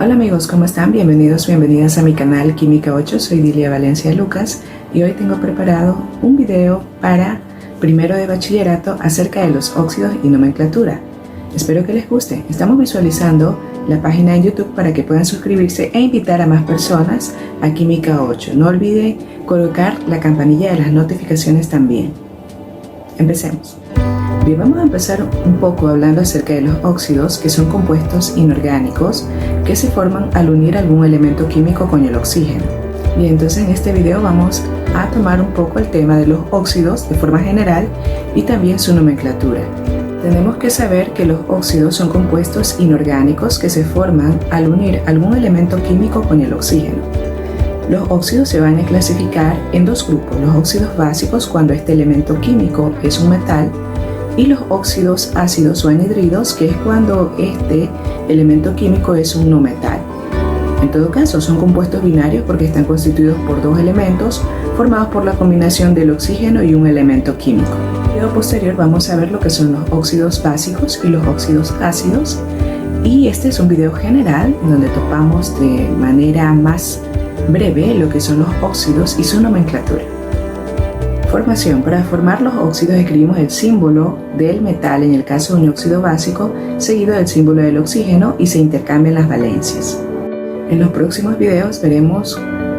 Hola amigos, ¿cómo están? Bienvenidos, bienvenidas a mi canal Química 8. Soy Dilia Valencia Lucas y hoy tengo preparado un video para primero de bachillerato acerca de los óxidos y nomenclatura. Espero que les guste. Estamos visualizando la página en YouTube para que puedan suscribirse e invitar a más personas a Química 8. No olviden colocar la campanilla de las notificaciones también. Empecemos. Bien, vamos a empezar un poco hablando acerca de los óxidos, que son compuestos inorgánicos que se forman al unir algún elemento químico con el oxígeno. Bien, entonces en este video vamos a tomar un poco el tema de los óxidos de forma general y también su nomenclatura. Tenemos que saber que los óxidos son compuestos inorgánicos que se forman al unir algún elemento químico con el oxígeno. Los óxidos se van a clasificar en dos grupos: los óxidos básicos, cuando este elemento químico es un metal, y los óxidos ácidos o anhidridos, que es cuando este elemento químico es un no metal. En todo caso, son compuestos binarios porque están constituidos por dos elementos formados por la combinación del oxígeno y un elemento químico. En el video posterior vamos a ver lo que son los óxidos básicos y los óxidos ácidos, y este es un video general donde topamos de manera más breve lo que son los óxidos y su nomenclatura. Formación. Para formar los óxidos escribimos el símbolo del metal en el caso de un óxido básico, seguido del símbolo del oxígeno, y se intercambian las valencias. En los próximos videos veremos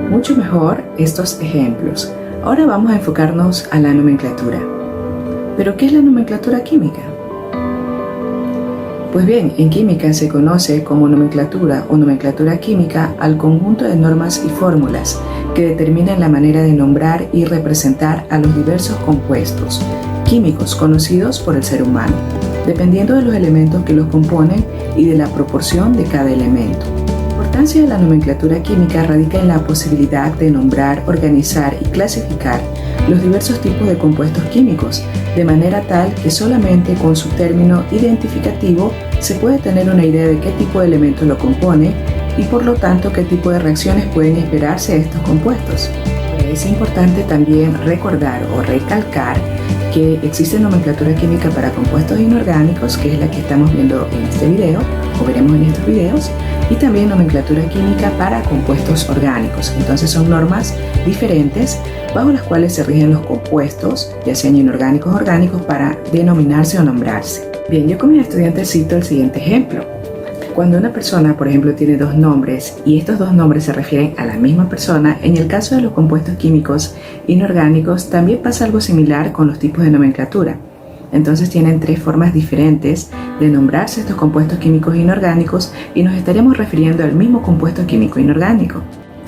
mucho mejor estos ejemplos. Ahora vamos a enfocarnos a la nomenclatura. ¿Pero qué es la nomenclatura química? Pues bien, en química se conoce como nomenclatura o nomenclatura química al conjunto de normas y fórmulas que determinan la manera de nombrar y representar a los diversos compuestos químicos conocidos por el ser humano, dependiendo de los elementos que los componen y de la proporción de cada elemento. La importancia de la nomenclatura química radica en la posibilidad de nombrar, organizar y clasificar los diversos tipos de compuestos químicos, de manera tal que solamente con su término identificativo se puede tener una idea de qué tipo de elemento lo compone y por lo tanto qué tipo de reacciones pueden esperarse a estos compuestos. Es importante también recordar o recalcar que existe nomenclatura química para compuestos inorgánicos, que es la que estamos viendo en este video o veremos en estos videos, y también nomenclatura química para compuestos orgánicos. Entonces son normas diferentes bajo las cuales se rigen los compuestos, ya sean inorgánicos o orgánicos, para denominarse o nombrarse. Bien, yo con mis estudiantes cito el siguiente ejemplo. Cuando una persona, por ejemplo, tiene dos nombres y estos dos nombres se refieren a la misma persona, en el caso de los compuestos químicos inorgánicos también pasa algo similar con los tipos de nomenclatura. Entonces tienen tres formas diferentes de nombrarse estos compuestos químicos inorgánicos y nos estaremos refiriendo al mismo compuesto químico inorgánico.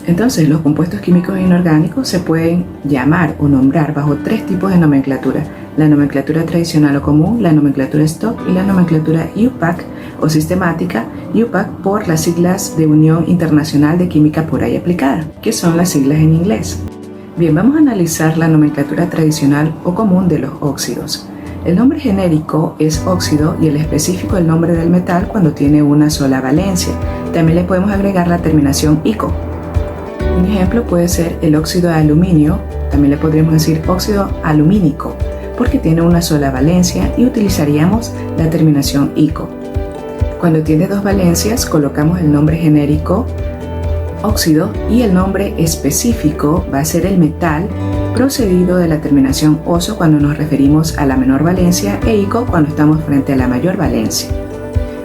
Entonces los compuestos químicos inorgánicos se pueden llamar o nombrar bajo tres tipos de nomenclatura: la nomenclatura tradicional o común, la nomenclatura stock y la nomenclatura UPAC o sistemática, UPAC por las siglas de Unión Internacional de Química Pura y Aplicada, que son las siglas en inglés. Bien, vamos a analizar la nomenclatura tradicional o común de los óxidos. El nombre genérico es óxido y el específico el nombre del metal cuando tiene una sola valencia. También le podemos agregar la terminación -ico. Un ejemplo puede ser el óxido de aluminio, también le podríamos decir óxido alumínico, porque tiene una sola valencia y utilizaríamos la terminación -ico. Cuando tiene dos valencias colocamos el nombre genérico óxido y el nombre específico va a ser el metal, procedido de la terminación -oso cuando nos referimos a la menor valencia e -ico cuando estamos frente a la mayor valencia.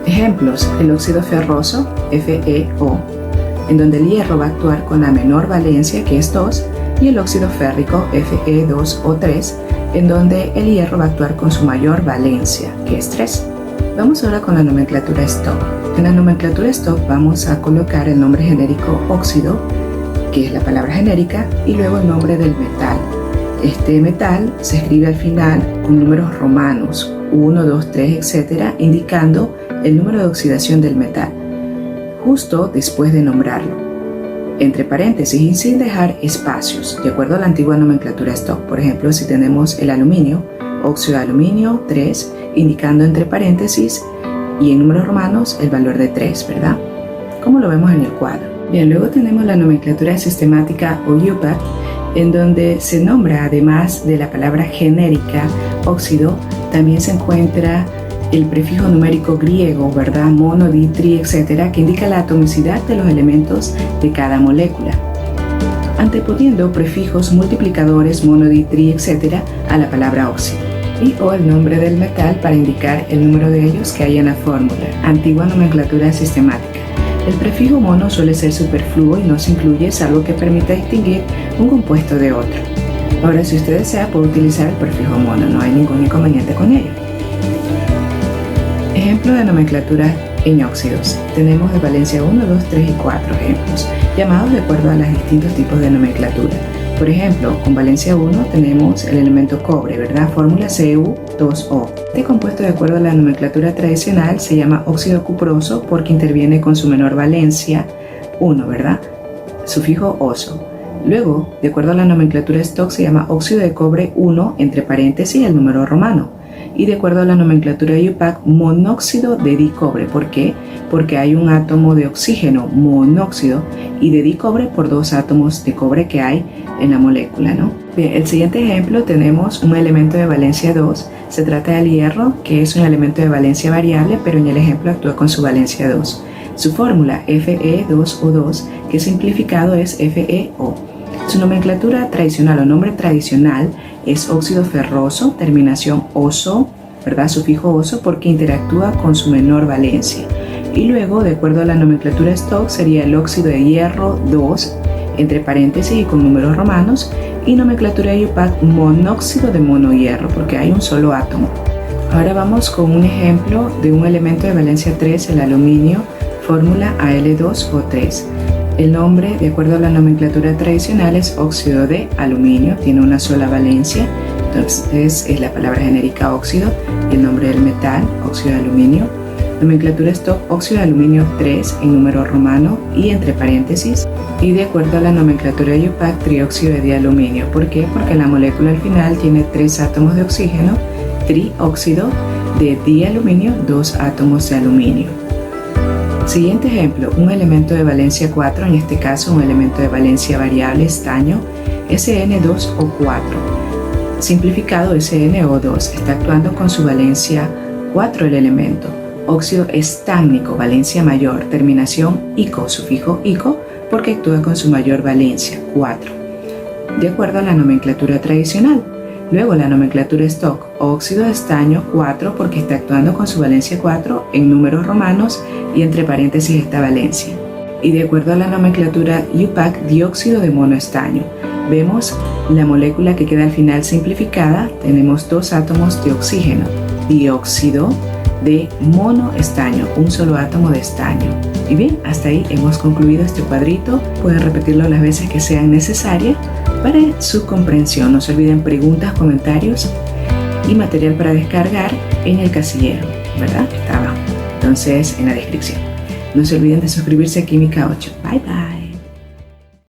Ejemplos: el óxido ferroso, FeO, en donde el hierro va a actuar con la menor valencia, que es 2, y el óxido férrico, Fe2O3, en donde el hierro va a actuar con su mayor valencia, que es 3. Vamos ahora con la nomenclatura stock. En la nomenclatura stock vamos a colocar el nombre genérico óxido, que es la palabra genérica, y luego el nombre del metal. Este metal se escribe al final con números romanos, 1, 2, 3, etc., indicando el número de oxidación del metal, justo después de nombrarlo, entre paréntesis y sin dejar espacios, de acuerdo a la antigua nomenclatura stock. Por ejemplo, si tenemos el aluminio, óxido de aluminio 3, indicando entre paréntesis y en números romanos el valor de 3, ¿verdad? Como lo vemos en el cuadro. Bien, luego tenemos la nomenclatura sistemática o UPAC, en donde se nombra, además de la palabra genérica óxido, también se encuentra el prefijo numérico griego, ¿verdad? Mono, di, tri, etcétera, que indica la atomicidad de los elementos de cada molécula, anteponiendo prefijos multiplicadores, mono, di, tri, etcétera, a la palabra óxido, y o el nombre del metal para indicar el número de ellos que hay en la fórmula. Antigua nomenclatura sistemática. El prefijo mono suele ser superfluo y no se incluye salvo que permita distinguir un compuesto de otro. Ahora, si usted desea, puede utilizar el prefijo mono, no hay ningún inconveniente con ello. Ejemplo de nomenclatura en óxidos. Tenemos de valencia 1, 2, 3 y 4 ejemplos, llamados de acuerdo a los distintos tipos de nomenclatura. Por ejemplo, con valencia 1 tenemos el elemento cobre, ¿verdad? Fórmula Cu2O. Este compuesto, de acuerdo a la nomenclatura tradicional, se llama óxido cuproso porque interviene con su menor valencia 1, ¿verdad? Sufijo oso. Luego, de acuerdo a la nomenclatura Stock, se llama óxido de cobre 1, entre paréntesis, el número romano. Y de acuerdo a la nomenclatura IUPAC, monóxido de dicobre. ¿Por qué? Porque hay un átomo de oxígeno, monóxido, y de dicobre por 2 átomos de cobre que hay en la molécula, ¿no? Bien, el siguiente ejemplo tenemos un elemento de valencia 2. Se trata del hierro, que es un elemento de valencia variable, pero en el ejemplo actúa con su valencia 2. Su fórmula Fe2O2, que simplificado es FeO. Su nomenclatura tradicional o nombre tradicional es óxido ferroso, terminación oso, ¿verdad? Sufijo oso, porque interactúa con su menor valencia. Y luego, de acuerdo a la nomenclatura Stock, sería el óxido de hierro 2, entre paréntesis y con números romanos, y nomenclatura IUPAC, monóxido de monohierro, porque hay un solo átomo. Ahora vamos con un ejemplo de un elemento de valencia 3, el aluminio, fórmula Al2O3. El nombre, de acuerdo a la nomenclatura tradicional, es óxido de aluminio, tiene una sola valencia, entonces es la palabra genérica óxido, y el nombre del metal, óxido de aluminio. Nomenclatura Stock, óxido de aluminio 3 en número romano y entre paréntesis, y de acuerdo a la nomenclatura IUPAC, trióxido de dialuminio. ¿Por qué? Porque la molécula al final tiene 3 átomos de oxígeno, trióxido de dialuminio, 2 átomos de aluminio. Siguiente ejemplo, un elemento de valencia 4, en este caso un elemento de valencia variable, estaño, SN2O4. Simplificado, SNO2, está actuando con su valencia 4 el elemento. Óxido estánico, valencia mayor, terminación ico, sufijo ico, porque actúa con su mayor valencia, 4, de acuerdo a la nomenclatura tradicional. Luego la nomenclatura Stock, óxido de estaño 4, porque está actuando con su valencia 4 en números romanos y entre paréntesis esta valencia. Y de acuerdo a la nomenclatura IUPAC, dióxido de monoestaño. Vemos la molécula que queda al final simplificada, tenemos 2 átomos de oxígeno, dióxido de monoestaño, un solo átomo de estaño. Y bien, hasta ahí hemos concluido este cuadrito. Pueden repetirlo las veces que sean necesarias para su comprensión. No se olviden preguntas, comentarios y material para descargar en el casillero, ¿verdad? Está abajo. Entonces, en la descripción. No se olviden de suscribirse a Química 8. Bye bye.